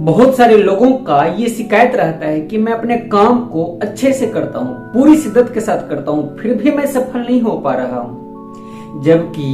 बहुत सारे लोगों का ये शिकायत रहता है कि मैं अपने काम को अच्छे से करता हूँ, पूरी शिद्दत के साथ करता हूँ, फिर भी मैं सफल नहीं हो पा रहा हूँ। जबकि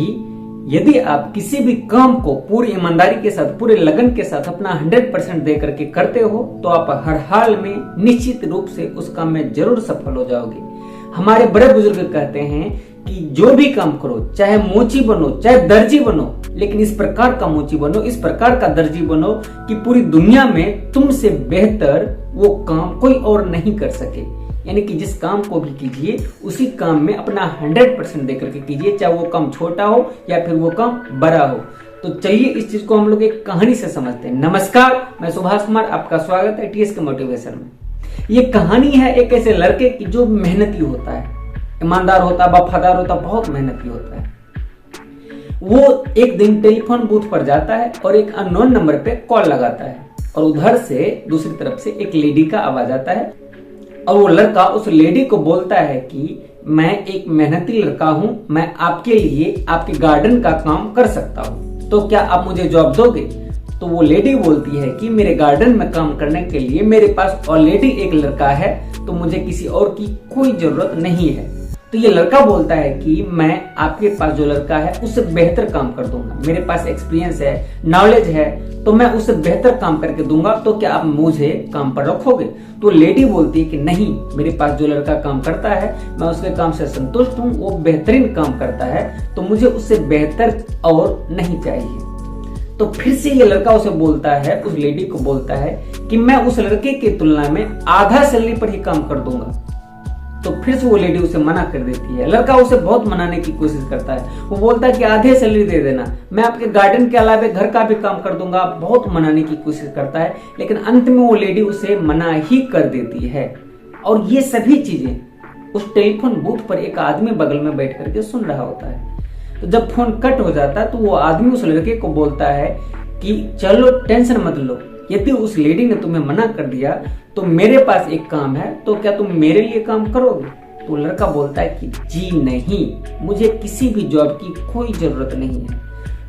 यदि आप किसी भी काम को पूरी ईमानदारी के साथ, पूरे लगन के साथ अपना 100% दे करके करते हो तो आप हर हाल में निश्चित रूप से उस काम में जरूर सफल हो जाओगे। हमारे बड़े बुजुर्ग कहते हैं कि जो भी काम करो, चाहे मोची बनो, चाहे दर्जी बनो, लेकिन इस प्रकार का मोची बनो, इस प्रकार का दर्जी बनो कि पूरी दुनिया में तुमसे बेहतर वो काम कोई और नहीं कर सके। यानी कि जिस काम को भी कीजिए उसी काम में अपना 100% देकर के कीजिए, चाहे वो काम छोटा हो या फिर वो काम बड़ा हो। तो चलिए इस चीज को हम लोग एक कहानी से समझते हैं। नमस्कार, मैं सुभाष कुमार, आपका स्वागत है टीएस के मोटिवेशन में। ये कहानी है एक ऐसे लड़के की जो मेहनती होता है, ईमानदार होता है, वफादार होता है, बहुत मेहनती होता है। वो एक दिन टेलीफोन बूथ पर जाता है और एक अननोन नंबर पे कॉल लगाता है और उधर से दूसरी तरफ से एक लेडी का आवाज आता है और वो लड़का उस लेडी को बोलता है कि मैं एक मेहनती लड़का हूं, मैं आपके लिए आपके गार्डन का काम कर सकता हूं, तो क्या आप मुझे जॉब दोगे? तो वो लेडी बोलती है कि मेरे गार्डन में काम करने के लिए मेरे पास ऑलरेडी एक लड़का है, तो मुझे किसी और की कोई जरूरत नहीं है। तो ये लड़का बोलता है कि मैं आपके पास जो लड़का है उससे बेहतर काम कर दूंगा, मेरे पास एक्सपीरियंस है, नॉलेज है, तो मैं उससे बेहतर काम करके दूंगा, तो क्या आप मुझे काम पर रखोगे? तो लेडी बोलती है कि नहीं, मेरे पास जो लड़का काम करता है मैं उसके काम से संतुष्ट हूँ, वो बेहतरीन काम करता है, तो मुझे उससे बेहतर और नहीं चाहिए। तो फिर से ये लड़का उसे बोलता है, उस लेडी को बोलता है कि मैं उस लड़के की तुलना में आधा सैलरी पर ही काम कर दूंगा। तो फिर से वो लेडी उसे मना कर देती है। लड़का उसे बहुत मनाने की कोशिश करता है, वो बोलता है कि आधे सैलरी दे देना, मैं आपके गार्डन के अलावा घर का भी काम कर दूंगा। बहुत मनाने की कोशिश करता है, लेकिन अंत में वो लेडी उसे मना ही कर देती है। और ये सभी चीजें उस टेलीफोन बूथ पर एक आदमी बगल में बैठ करके सुन रहा होता है। तो जब फोन कट हो जाता है तो वो आदमी उस लड़के को बोलता है कि चलो टेंशन मत लो, यदि उस लेडी ने तुम्हें मना कर दिया तो मेरे पास एक काम है, तो क्या तुम मेरे लिए काम करोगे? तो लड़का बोलता है कि जी नहीं, मुझे किसी भी जॉब की कोई जरूरत नहीं है।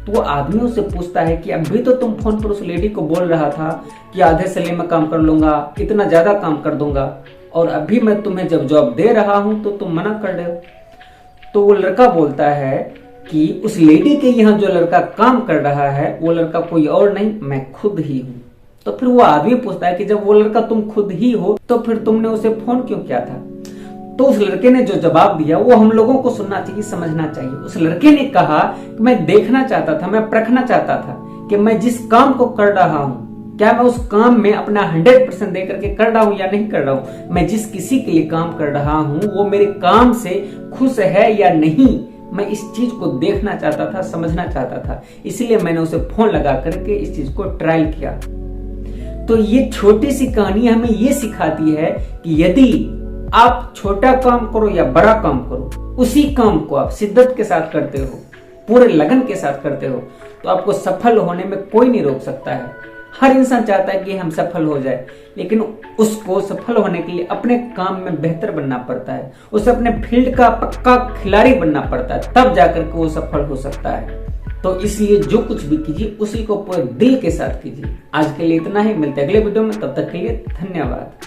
तो वो आदमी उससे पूछता है कि अभी तो तुम फोन पर उस लेडी को बोल रहा था कि आधे सैलरी में काम कर लूंगा, इतना ज्यादा काम कर दूंगा, और अभी मैं तुम्हें जब जॉब दे रहा हूं तो तुम मना कर रहे हो। तो वो लड़का बोलता है कि उस लेडी के यहाँ जो लड़का काम कर रहा है वो लड़का कोई और नहीं, मैं खुद ही हूँ। तो फिर वो आदमी पूछता है कि जब वो लड़का तुम खुद ही हो तो फिर तुमने उसे फोन क्यों किया था? तो उस लड़के ने जो जवाब दिया वो हम लोगों को सुनना चाहिए, समझना चाहिए। उस लड़के ने कहा कि मैं देखना चाहता था, मैं परखना चाहता था कि मैं जिस काम को कर रहा हूँ क्या मैं उस काम में अपना 100% दे करके कर रहा हूँ या नहीं कर रहा हूँ। मैं जिस किसी के लिए काम कर रहा हूँ वो मेरे काम से खुश है या नहीं, मैं इस चीज को देखना चाहता था, समझना चाहता था, इसलिए मैंने उसे फोन लगा करके इस चीज को ट्रायल किया। तो ये छोटी सी कहानी हमें ये सिखाती है कि यदि आप छोटा काम करो या बड़ा काम करो, उसी काम को आप शिद्दत के साथ करते हो, पूरे लगन के साथ करते हो, तो आपको सफल होने में कोई नहीं रोक सकता है। हर इंसान चाहता है कि हम सफल हो जाए, लेकिन उसको सफल होने के लिए अपने काम में बेहतर बनना पड़ता है, उसे अपने फील्ड का पक्का खिलाड़ी बनना पड़ता है, तब जाकर के वो सफल हो सकता है। तो इसलिए जो कुछ भी कीजिए उसी को पूरे दिल के साथ कीजिए। आज के लिए इतना ही, मिलते हैं अगले वीडियो में, तब तक के लिए धन्यवाद।